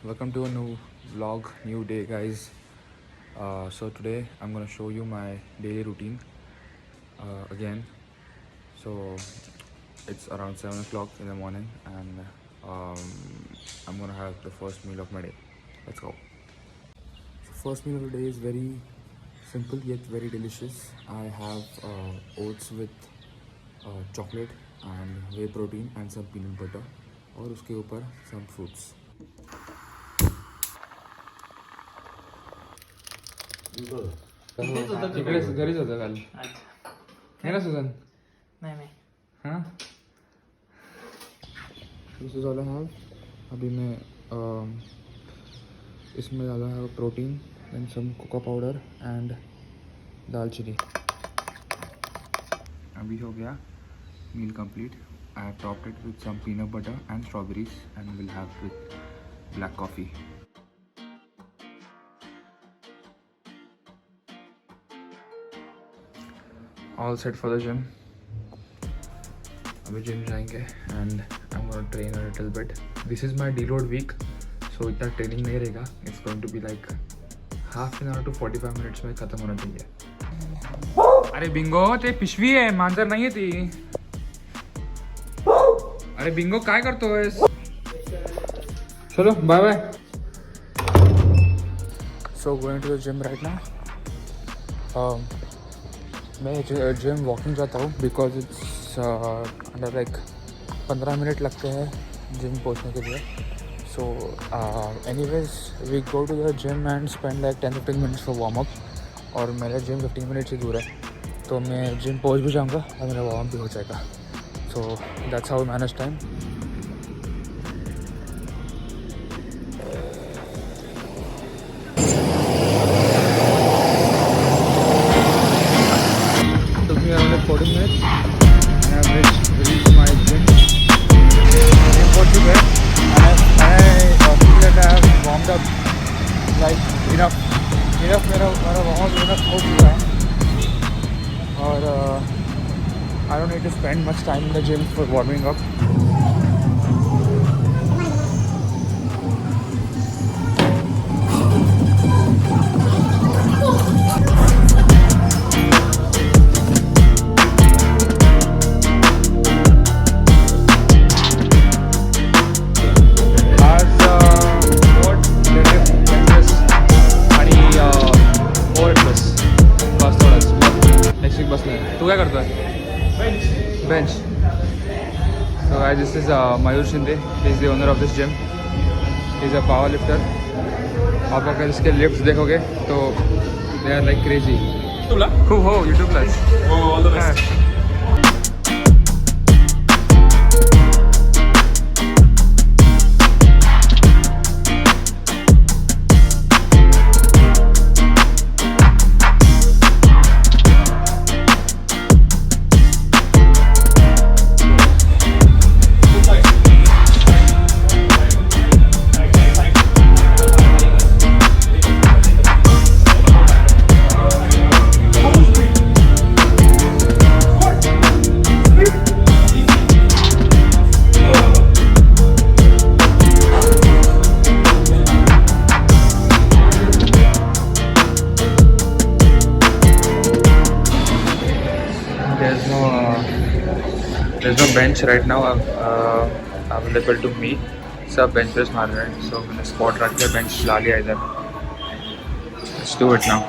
welcome to a new vlog, new day, guys. So today I'm gonna show you my daily routine again. So it's around 7 o'clock in the morning, and um, I'm gonna have the first meal of my day. Let's go. So first meal of the day is very simple yet very delicious. I have oats with chocolate and whey protein and some peanut butter, और उसके ऊपर some fruits. इकडेच घरीच होतं काल है ना सुजन. नहीं हाँ this is all I have. अभी मैं इसमें डाला है protein and some cocoa powder and दालचीनी. अभी हो गया meal complete. I have topped it with some peanut butter and strawberries and will have with black coffee. All set for the gym. अभी जिम जाएंगे and I'm gonna train a little bit. This is my deload week, so इतना training नहीं रहेगा. It's going to be like half an hour to 45 minutes में ख़त्म होना चाहिए. अरे बिंगो ते पिशवी है, मांजर नहीं है ती. अरे बिंगो काय करतो आहेस? चलो bye bye. So going to the gym right now. मैं जिम वॉकिंग जाता हूँ because it's under like 15 minute लगते हैं जिम पहुँचने के लिए. So anyways we go to the gym and spend like 10-15 minutes for warm up. और मेरा जिम 15 मिनट से दूर है, तो मैं जिम पहुँच भी जाऊँगा और मेरा वार्म अप भी हो जाएगा. So that's how manage time. Around 40 minutes and I've reached my gym. I'm going to bed and I feel that I have warmed up like enough. मेरा warm up enough हो चुका है और I don't need to spend much time in the gym for warming up. तू क्या करता है? Bench. So guys, this is Mayur Shinde. He is the owner of this gym. He is a power lifter. आप अगर इसके lifts देखोगे तो they are like crazy. खूब हो YouTube live. All the best. There's no bench right now available to me. सब bench press मार रहे हैं, so मैंने spot रख के bench ला लिया इधर. Let's do it now.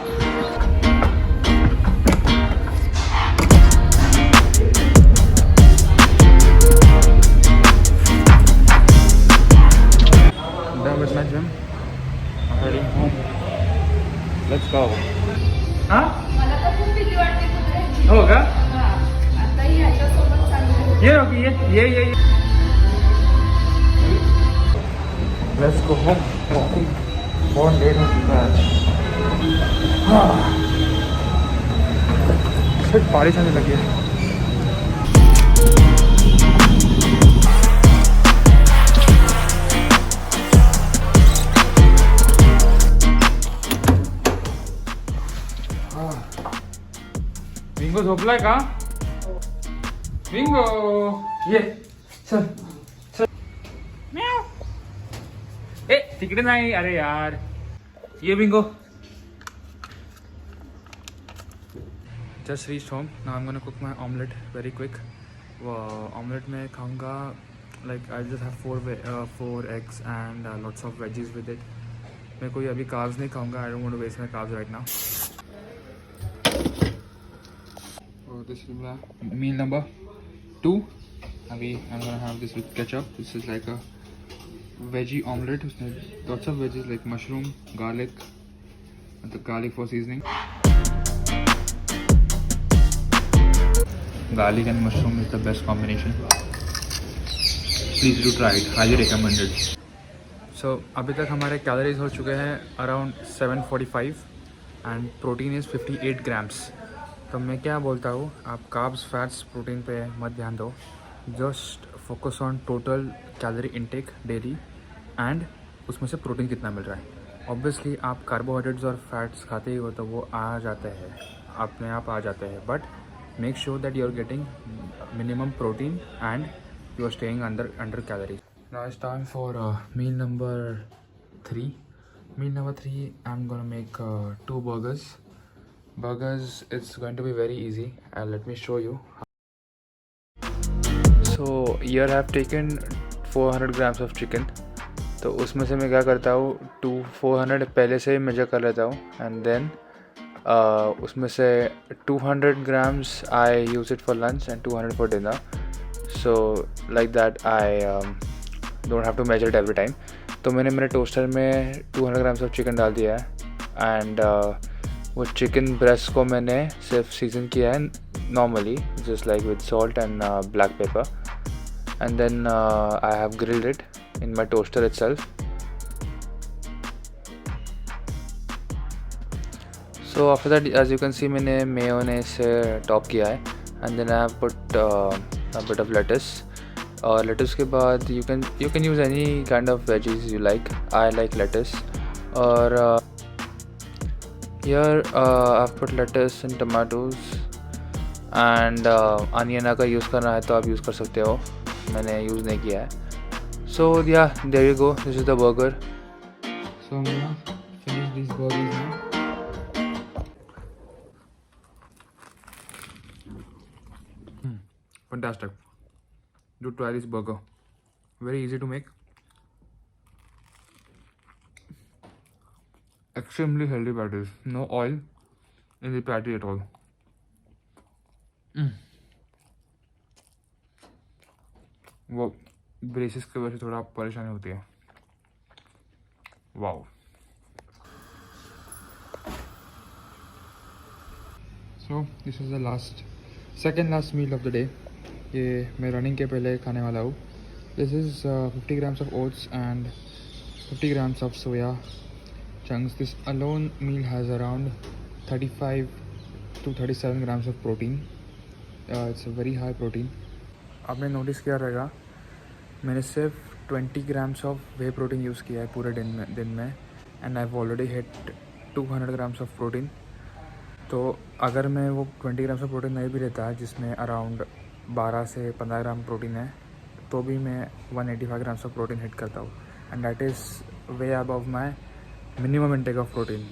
Done with my gym. I'm heading home. Let's go. हाँ? मला तर खूप भीती वाटते कुत्र्याची. हो का? आता ह्याच्यासोबत चालू. ये. Let's go home. बहुत लेट हो चुका है. सिर्फ बारिश आने लगी है. बिंगो झोपलाय का? बिंगो ये चल. म्याव. ए तिकडे नाही अरे यार ये Bingo just reach home now I am gonna cook my omelette very quick वो ऑमलेट में खाऊंगा like I just have 4 eggs and lots of veggies with it मैं कोई अभी कार्ब्स नहीं खाऊंगा I don't want to waste my carbs right now this is meal number 2 अभी I'm gonna have this with ketchup this is like a veggie omelette उसमें lots of veggies like mushroom garlic and the garlic for seasoning garlic and mushroom is the best combination please do try it highly recommended so अभी तक हमारे calories हो चुके हैं around 745 and protein is 58 grams तो मैं क्या बोलता हूँ आप कार्ब्स फैट्स प्रोटीन पे मत ध्यान दो just focus on total calorie intake daily and उसमें से प्रोटीन कितना मिल रहा है ऑब्वियसली आप कार्बोहाइड्रेट्स और फैट्स खाते ही हो तो वो आ जाते हैं अपने आप आ जाते हैं but make sure that you are getting minimum protein and you are staying under calories now it's time for meal number 3 meal number 3 I'm gonna make 2 burgers it's going to be very easy and let me show you so here I have taken 400 grams of chicken तो उसमें से मैं क्या करता हूँ 400 पहले से ही major कर लेता हूँ एंड देन उसमें से 200 grams I use it for lunch and 200 for dinner so like that I don't have to measure it every time तो मैंने मेरे टोस्टर में 200 ग्राम्स ऑफ चिकन डाल दिया है एंड वो चिकन ब्रेस्ट को मैंने सिर्फ सीजन किया है normally just like with salt and black pepper and then I have grilled it in my toaster itself so after that as you can see मैंने मेयोनेज़ से टॉप किया है and then I have put a bit of lettuce और lettuce के बाद you can use any kind of veggies you like I like lettuce और here I put lettuce and tomatoes and onion अगर use करना है तो आप use कर सकते हो मैंने यूज़ नहीं किया है so yeah there you go this is the burger so finish this burgers now fantastic do try this burger very easy to make extremely healthy patties no oil in the patty at all वो braces की वजह से थोड़ा परेशानी होती है wow so this is the second last meal of the day ये मैं रनिंग के पहले खाने वाला हूँ this is 50 grams of oats and 50 grams of soya chunks this alone meal has around 35 to 37 grams of protein it's a very high protein आपने notice किया रहेगा मैंने सिर्फ 20 grams of whey protein use किया है पूरे दिन में and I've already hit 200 grams of protein तो अगर मैं वो 20 ग्राम का प्रोटीन नहीं भी लेता जिसमें अराउंड 12 से 15 ग्राम प्रोटीन है तो भी मैं 185 ग्राम का प्रोटीन हिट करता हूँ and that is way above my minimum intake of protein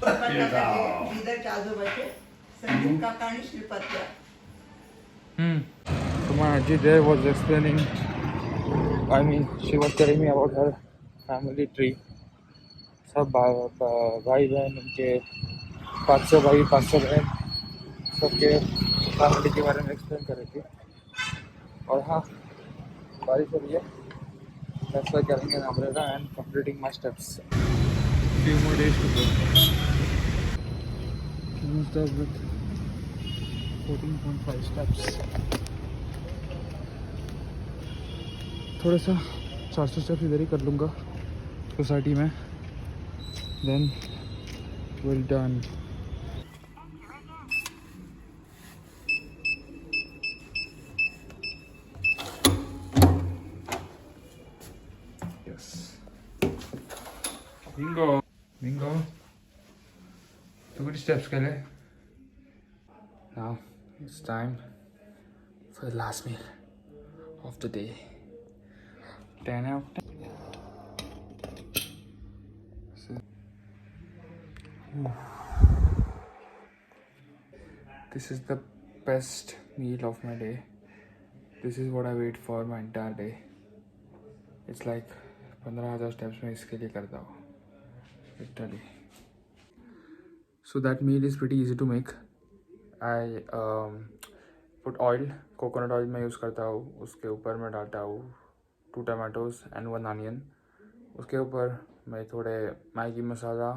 So my auntie there was explaining she was telling me about her family tree सब भाई बहन उनके 500 भाई 500 बहन सबके फैमिली के बारे में एक्सप्लेन कर रही थी और हाँ बारिश हो रही है that's why carrying an umbrella and completing my steps few more days to go almost done with 14.5 steps थोड़ा सा 400 स्टेप्स इधर ही कर लूँगा सोसाइटी में then we're done Bingo. So good steps, Kale. Now it's time for the last meal of the day. 10 out. This is the best meal of my day. This is what I wait for my entire day. It's like 15,000 steps मैं इसके लिए करता हूँ literally. So that meal is pretty easy to make. I put oil, coconut oil मैं use करता हूँ. उसके ऊपर मैं डालता हूँ 2 tomatoes and 1 onion. उसके ऊपर मैं थोड़े मैगी मसाला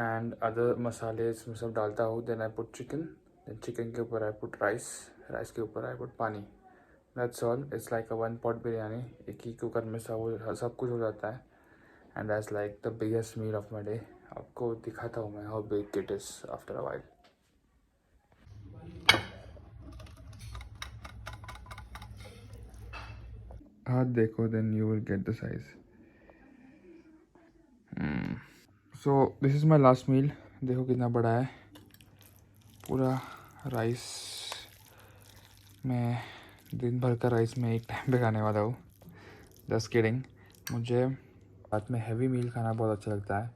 and other मसाले इसमें सब डालता हूँ. Then I put chicken. Then chicken के ऊपर I put rice. Rice के ऊपर I put पानी. That's all. It's like a 1 pot biryani. एक ही कुकर में सब कुछ हो जाता है. And that's like the biggest meal of my day. आपको दिखाता हूँ मैं how big it is after a while. हाथ देखो, then you will get the size. So this is my last meal. देखो कितना बड़ा है. पूरा राइस मैं दिन भर का राइस मैं एक टाइम पे खाने वाला हूँ. Just kidding. मुझे रात में हैवी मील खाना बहुत अच्छा लगता है.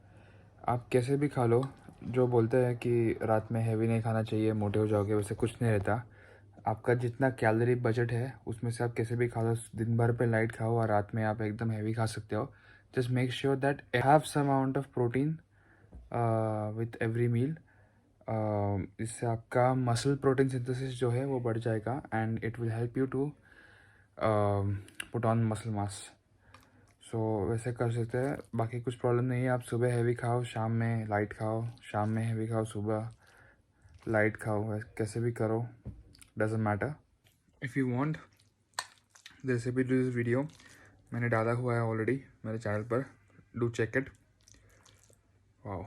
आप कैसे भी खा लो. जो बोलते हैं कि रात में हैवी नहीं खाना चाहिए, मोटे हो जाओगे, वैसे कुछ नहीं रहता. आपका जितना कैलोरी बजट है उसमें से आप कैसे भी खा लो. दिन भर पे लाइट खाओ और रात में आप एकदम हैवी खा सकते हो. Just make sure that have some amount of protein with every meal. इससे आपका मसल प्रोटीन सिंथेसिस जो है वो बढ़ जाएगा and it will help you to put on muscle mass. So वैसे कर सकते हैं. बाकी कुछ प्रॉब्लम नहीं है. आप सुबह हैवी खाओ, शाम में लाइट खाओ, शाम में हैवी खाओ, सुबह लाइट खाओ, कैसे भी करो, doesn't matter. If you want जैसे भी डू दिस वीडियो मैंने डाला हुआ है ऑलरेडी मेरे चैनल पर. Do check it. वाओ.